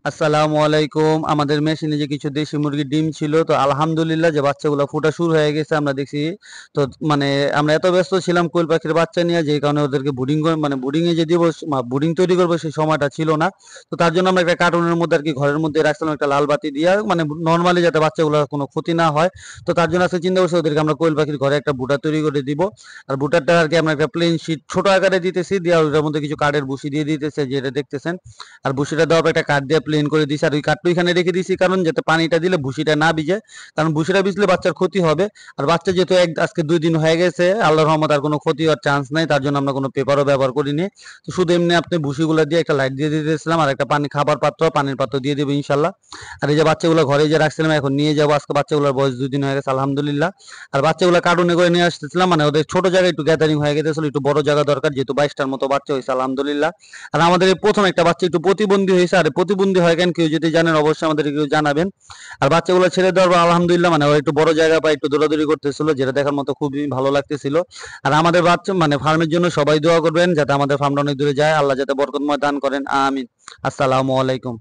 আসসালামু আলাইকুম। আমাদের মেশিনে যে কিছু দেশি মুরগির ডিম ছিল, তো আলহামদুলিল্লাহ যে বাচ্চাগুলো ফোটা শুরু হয়ে গেছে আমরা দেখছি। তো মানে আমরা এত ব্যস্ত ছিলাম কোয়েল পাখির বাচ্চা নিয়ে, যে কারণে ওদেরকে বুডিং মানে বুডিং এ যে দিব, বুডিং তৈরি করবো সেই সময়টা ছিল না। তো তার জন্য আমরা একটা কার্টুনের মধ্যে আর কি ঘরের মধ্যে রাখছিলাম একটা লাল বাতি দিয়ে, মানে নর্মালি যাতে বাচ্চাগুলোর কোনো ক্ষতি না হয়। তো তার জন্য আজকে চিন্তা করছি ওদেরকে আমরা কোয়েল পাখির ঘরে একটা বুটা তৈরি করে দিব। আর বুটারটা আর কি আমরা একটা প্লেন শীট ছোট আকারে দিতেছি, দিয়ে ওটার মধ্যে কিছু কাঠের বুশি দিয়ে দিতেছে, যেটা দেখতেছেন। আর ভুসিটা দেওয়ার পর একটা কাঠ দিয়ে প্লেন করে দিছি, আর ওই কাঠটা এখানে রেখে দিছি কারণ যাতে পানিটা দিলে ভুসিটা না ভিজে। কারণ ভুসিটা ভিজলে বাচ্চার ক্ষতি হবে। আর বাচ্চা যেহেতু আজকে 2 দিন হয়ে গেছে, আল্লাহর রহমত আর কোনো ক্ষতি হওয়ার চান্স নাই, তার জন্য আমরা কোনো পেপারও ব্যবহার করিনি। তো শুধু এমনি আপনি ভুসিগুলো দিয়ে একটা লাইট দিয়ে দিতেছিলাম, আর একটা খাবার পাত্র, পানির পাত্র দিয়ে দেবো ইনশাল্লাহ। আর এই যে বাচ্চাগুলো ঘরে যে রাখছিলাম এখন নিয়ে যাবো, আজকে বাচ্চাগুলোর বয়স 2 দিন হয়ে গেছে আলহামদুলিল্লাহ। আর বাচ্চাগুলো কার্টুনে করে নিয়ে আসতেছিলাম, মানে ওদের ছোট জায়গায় একটু গ্যাদারিং হয়ে গেছিল, একটু বড় জায়গা দরকার, যেহেতু 22টার মতো বাচ্চা হয়েছে আলহামদুলিল্লাহ। আর আমাদের এই প্রথম একটা বাচ্চা একটু প্রতিবন্ধী হয়েছে, আর প্রতিবন্ধী হয় কেন কেউ যদি জানেন অবশ্যই আমাদের কেউ জানাবেন। আর বাচ্চাগুলো ছেড়ে দেওয়ার পর আলহামদুলিল্লাহ মানে ওরা একটু বড় জায়গা পায়, একটু দৌড়াদৌড়ি করতেছিল, যেটা দেখার মতো খুবই ভালো লাগতেছিল। আর আমাদের বাচ্চা মানে ফার্মের জন্য সবাই দোয়া করবেন যাতে আমাদের ফার্মটা অনেক দূরে যায়, আল্লাহ যাতে বরকতময় দান করেন, আমিন। আসসালামু আলাইকুম।